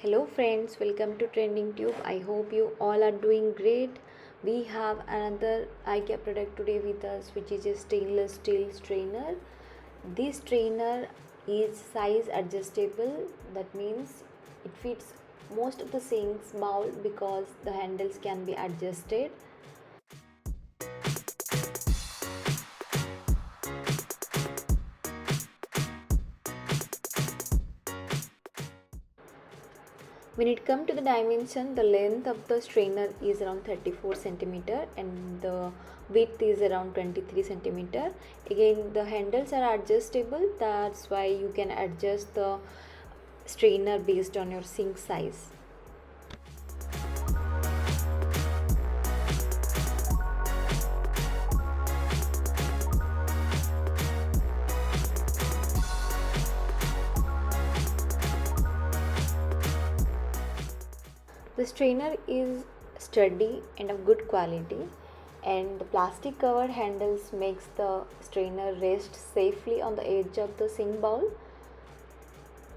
Hello friends, welcome to Trending Tube. I hope you all are doing great. We have another IKEA product today with us, which is a stainless steel strainer. This strainer is size adjustable. That means it fits most of the sinks bowl because the handles can be adjusted. When it comes to the dimension, the length of the strainer is around 34 centimeter and the width is around 23 centimeter. Again, the handles are adjustable. That's why you can adjust the strainer based on your sink size. The strainer is sturdy and of good quality, and the plastic covered handles makes the strainer rest safely on the edge of the sink bowl.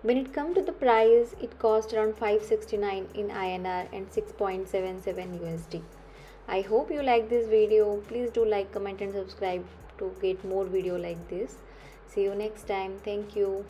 When it comes to the price, it cost around 569 in INR and 6.77 USD. I hope you like this video. Please do like, comment and subscribe to get more video like this. See you next time. Thank you.